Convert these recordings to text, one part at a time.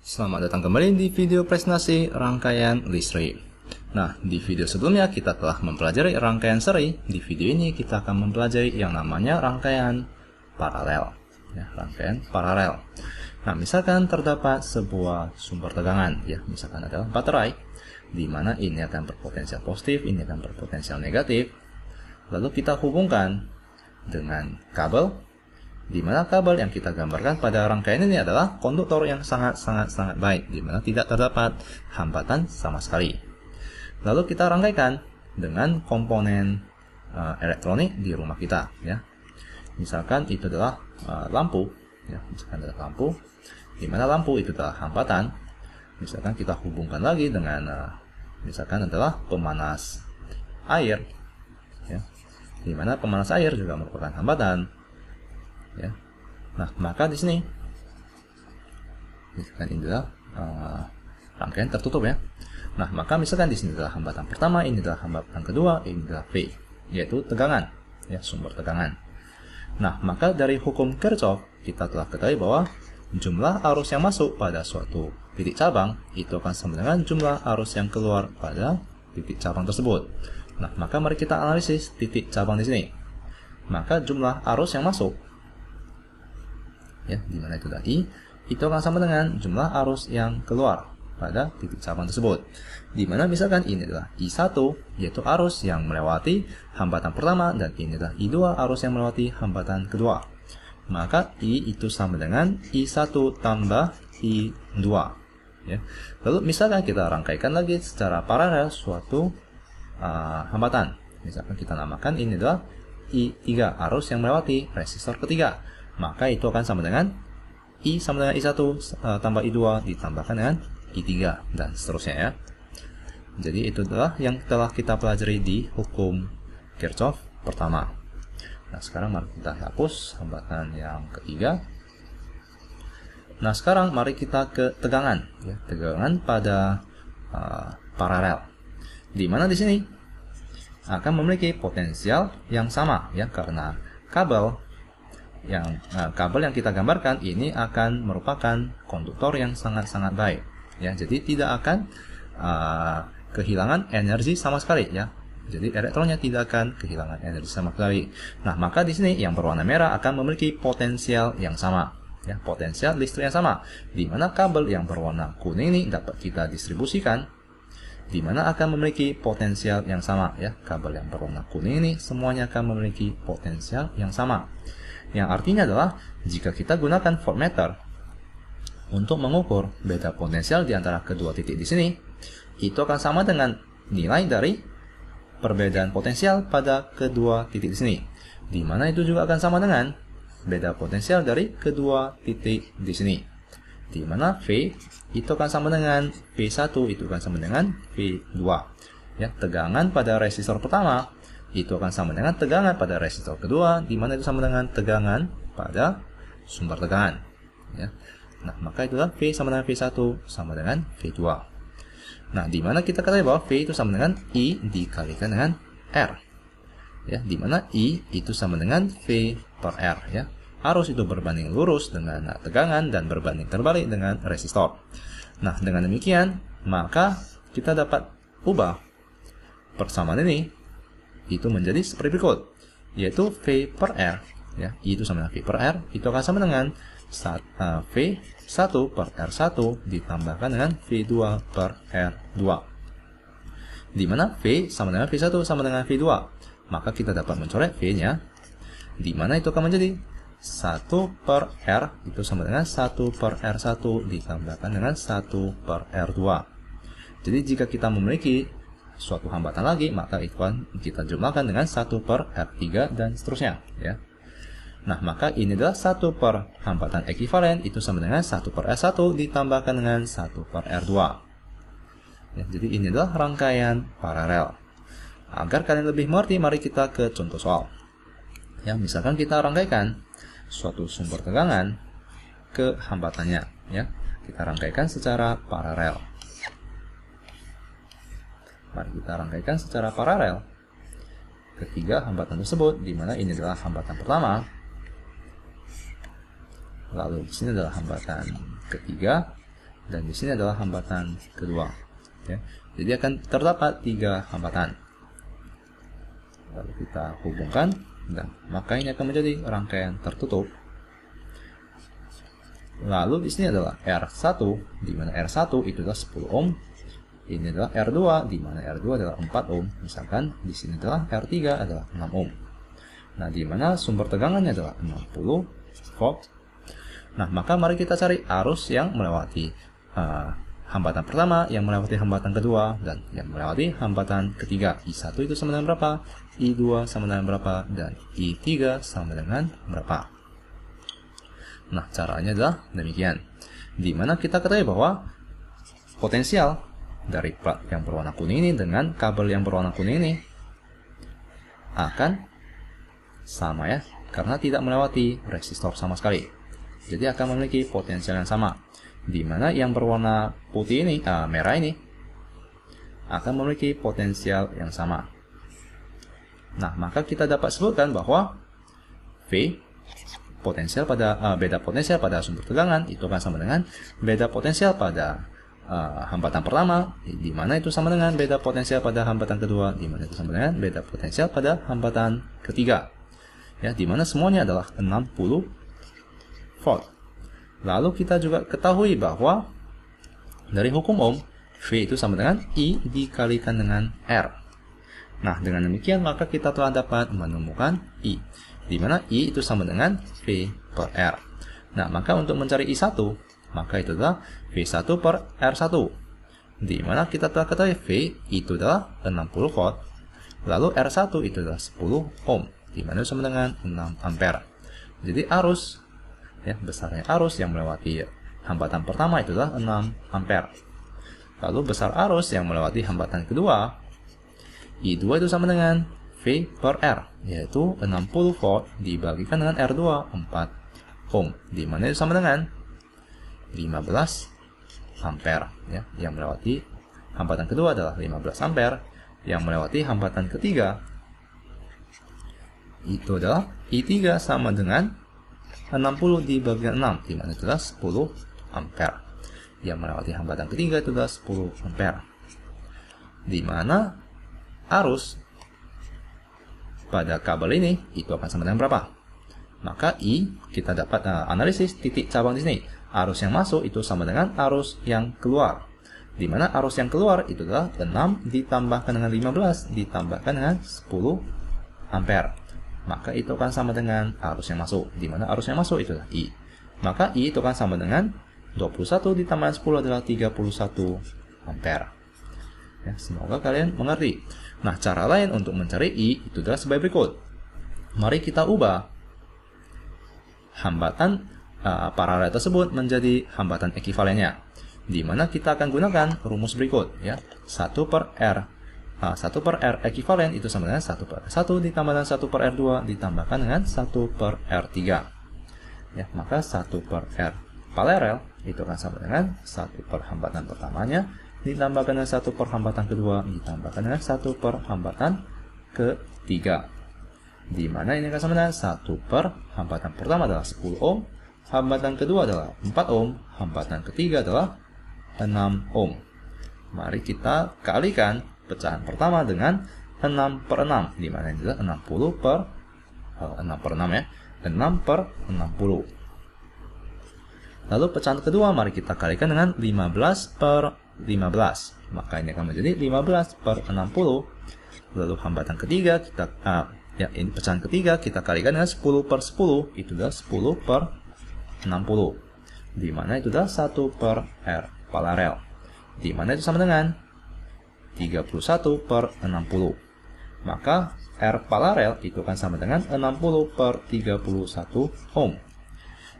Selamat datang kembali di video presentasi rangkaian listrik. Nah, di video sebelumnya kita telah mempelajari rangkaian seri. Di video ini kita akan mempelajari yang namanya rangkaian paralel. Ya, rangkaian paralel. Nah, misalkan terdapat sebuah sumber tegangan, ya, misalkan adalah baterai, di mana ini akan berpotensial positif, ini akan berpotensial negatif. Lalu kita hubungkan dengan kabel, di mana kabel yang kita gambarkan pada rangkaian ini adalah konduktor yang sangat baik, di mana tidak terdapat hambatan sama sekali. Lalu kita rangkaikan dengan komponen elektronik di rumah kita, ya. Misalkan itu adalah lampu, ya. Misalkan adalah lampu, di mana lampu itu adalah hambatan. Misalkan kita hubungkan lagi dengan misalkan adalah pemanas air, ya. Di mana pemanas air juga merupakan hambatan. Ya. Nah, maka di sini misalkan ini adalah rangkaian tertutup, ya. Nah, maka misalkan di sini adalah hambatan pertama, ini adalah hambatan kedua, ini adalah V, yaitu tegangan, ya, sumber tegangan. Nah, maka dari hukum Kirchhoff kita telah ketahui bahwa jumlah arus yang masuk pada suatu titik cabang itu akan sama dengan jumlah arus yang keluar pada titik cabang tersebut. Nah, maka mari kita analisis titik cabang di sini. Maka jumlah arus yang masuk, ya, dimana itu tadi, itu akan sama dengan jumlah arus yang keluar pada titik cabang tersebut. Dimana misalkan ini adalah I1, yaitu arus yang melewati hambatan pertama, dan ini adalah I2, arus yang melewati hambatan kedua. Maka I itu sama dengan I1 tambah I2. Ya. Lalu misalkan kita rangkaikan lagi secara paralel suatu hambatan. Misalkan kita namakan ini adalah I3, arus yang melewati resistor ketiga. Maka itu akan sama dengan I sama dengan I1 tambah I2 ditambahkan dengan I3 dan seterusnya, ya. Jadi itu adalah yang telah kita pelajari di hukum Kirchhoff pertama. Nah, sekarang mari kita hapus hambatan yang ketiga. Nah, sekarang mari kita ke tegangan, ya, tegangan pada paralel. Di mana di sini akan memiliki potensial yang sama, ya, karena kabel yang kita gambarkan ini akan merupakan konduktor yang sangat baik, ya. Jadi tidak akan kehilangan energi sama sekali, ya. Jadi elektronnya tidak akan kehilangan energi sama sekali. Nah, maka di sini yang berwarna merah akan memiliki potensial yang sama, ya, potensial listrik yang sama. Di mana kabel yang berwarna kuning ini dapat kita distribusikan, di mana akan memiliki potensial yang sama, ya. Kabel yang berwarna kuning ini semuanya akan memiliki potensial yang sama. Yang artinya adalah jika kita gunakan voltmeter untuk mengukur beda potensial di antara kedua titik di sini, itu akan sama dengan nilai dari perbedaan potensial pada kedua titik di sini. Di mana itu juga akan sama dengan beda potensial dari kedua titik di sini. Di mana V itu akan sama dengan V1 itu akan sama dengan V2. Ya, tegangan pada resistor pertama itu akan sama dengan tegangan pada resistor kedua, di mana itu sama dengan tegangan pada sumber tegangan, ya. Nah, maka itulah V sama dengan V1 sama dengan V2. Nah, di mana kita katakan bahwa V itu sama dengan I dikalikan dengan R, ya, di mana I itu sama dengan V per R, ya. Arus itu berbanding lurus dengan tegangan dan berbanding terbalik dengan resistor. Nah, dengan demikian maka kita dapat ubah persamaan ini itu menjadi seperti berikut, yaitu V per R, ya, I itu sama dengan V per R, itu akan sama dengan V1 per R1 ditambahkan dengan V2 per R2. Di mana V sama dengan V1 sama dengan V2, maka kita dapat mencoret V-nya, di mana itu akan menjadi 1 per R itu sama dengan 1 per R1 ditambahkan dengan 1 per R2. Jadi jika kita memiliki suatu hambatan lagi, maka itu kan kita jumlahkan dengan 1 per R3 dan seterusnya, ya. Nah, maka ini adalah 1 per hambatan ekivalen itu sama dengan 1 per R1 ditambahkan dengan 1 per R2. Ya, jadi ini adalah rangkaian paralel. Agar kalian lebih mengerti, mari kita ke contoh soal. Ya, misalkan kita rangkaikan suatu sumber tegangan ke hambatannya, ya. Kita rangkaikan secara paralel. Mari kita rangkaikan secara paralel ketiga hambatan tersebut, di mana ini adalah hambatan pertama, lalu di sini adalah hambatan ketiga, dan di sini adalah hambatan kedua. Ya. Jadi akan terdapat 3 hambatan. Lalu kita hubungkan, dan maka ini akan menjadi rangkaian tertutup. Lalu di sini adalah R1, di mana R1 itu adalah 10 ohm. Ini adalah R2, di mana R2 adalah 4 ohm. Misalkan di sini adalah R3 adalah 6 ohm. Nah, di mana sumber tegangannya adalah 60 volt. Nah, maka mari kita cari arus yang melewati hambatan pertama, yang melewati hambatan kedua, dan yang melewati hambatan ketiga. I1 itu sama dengan berapa? I2 sama dengan berapa? Dan I3 sama dengan berapa? Nah, caranya adalah demikian. Di mana kita ketahui bahwa potensial dari plat yang berwarna kuning ini dengan kabel yang berwarna kuning ini akan sama ya, karena tidak melewati resistor sama sekali. Jadi akan memiliki potensial yang sama. Di mana yang berwarna putih ini, merah ini, akan memiliki potensial yang sama. Nah, maka kita dapat sebutkan bahwa V potensial pada beda potensial pada sumber tegangan itu akan sama dengan beda potensial pada hambatan pertama, di mana itu sama dengan beda potensial pada hambatan kedua, di mana itu sama dengan beda potensial pada hambatan ketiga. Ya, di mana semuanya adalah 60 volt. Lalu kita juga ketahui bahwa dari hukum Ohm, V itu sama dengan I dikalikan dengan R. Nah, dengan demikian maka kita telah dapat menemukan I, di mana I itu sama dengan V per R. Nah, maka untuk mencari I1, maka itu adalah V1 per R1, di mana kita telah ketahui V itu adalah 60 volt, lalu R1 itu adalah 10 ohm, di mana sama dengan 6 ampere. Jadi arus, ya, besarnya arus yang melewati hambatan pertama itu adalah 6 ampere. Lalu besar arus yang melewati hambatan kedua, I2 itu sama dengan V per R, yaitu 60 volt dibagikan dengan R2, 4 ohm, di mana itu sama dengan 15 ampere. Ya, yang melewati hambatan kedua adalah 15 ampere, yang melewati hambatan ketiga itu adalah I3 sama dengan 60 dibagikan 6, di mana itu adalah 10 ampere. Yang melewati hambatan ketiga itu adalah 10 ampere. Di mana arus pada kabel ini itu akan sama dengan berapa? Maka I kita dapat analisis titik cabang di sini. Arus yang masuk itu sama dengan arus yang keluar. Di mana arus yang keluar itu adalah 6 ditambahkan dengan 15 ditambahkan dengan 10 ampere. Maka itu akan sama dengan arus yang masuk. Di mana arus yang masuk itu adalah I. Maka I itu akan sama dengan 21 ditambah 10 adalah 31 ampere. Ya, semoga kalian mengerti. Nah, cara lain untuk mencari I itu adalah sebagai berikut. Mari kita ubah hambatan paralel tersebut menjadi hambatan ekivalennya. Di mana kita akan gunakan rumus berikut, ya. 1 per R. 1 per R ekivalen itu sama dengan 1 per R1 ditambah dengan 1 per R2 ditambahkan dengan 1 per R3. Ya, maka 1 per R paralel itu akan sama dengan 1 per hambatan pertamanya ditambahkan dengan 1 per hambatan kedua ditambahkan dengan 1 per hambatan ketiga. Di mana ini akan sama dengan 1 per hambatan pertama adalah 10 ohm, hambatan kedua adalah 4 ohm, hambatan ketiga adalah 6 ohm. Mari kita kalikan pecahan pertama dengan 6 per 6, di mana ini adalah 60 per 6 per 6 ya, 6 per 60. Lalu pecahan kedua mari kita kalikan dengan 15 per 15, maka ini akan menjadi 15 per 60. Lalu hambatan ketiga kita ini pecahan ketiga kita kalikan dengan 10 per 10, itu adalah 10 per 60, di mana itu adalah 1 per R paralel, di mana itu sama dengan 31 per 60. Maka R paralel itu akan sama dengan 60 per 31 ohm.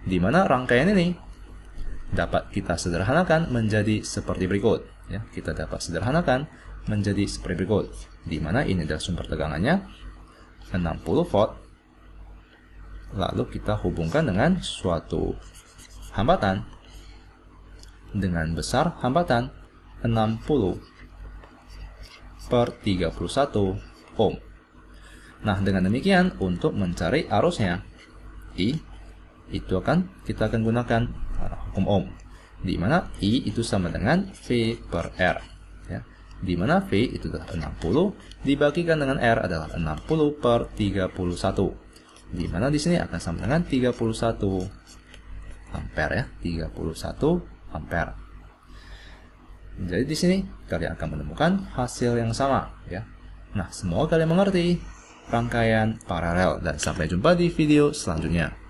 Di mana rangkaian ini dapat kita sederhanakan menjadi seperti berikut. Ya, kita dapat sederhanakan menjadi seperti berikut. Di mana ini adalah sumber tegangannya 60 volt. Lalu kita hubungkan dengan suatu hambatan dengan besar hambatan 60 per 31 ohm. Nah, dengan demikian untuk mencari arusnya I itu kita akan gunakan hukum Ohm. di mana I itu sama dengan V per R. Ya. Di mana V itu adalah 60, dibagikan dengan R adalah 60 per 31. Di mana di sini akan sama dengan 31 ampere ya, 31 ampere. Jadi di sini kalian akan menemukan hasil yang sama ya. Nah, semoga kalian mengerti rangkaian paralel dan sampai jumpa di video selanjutnya.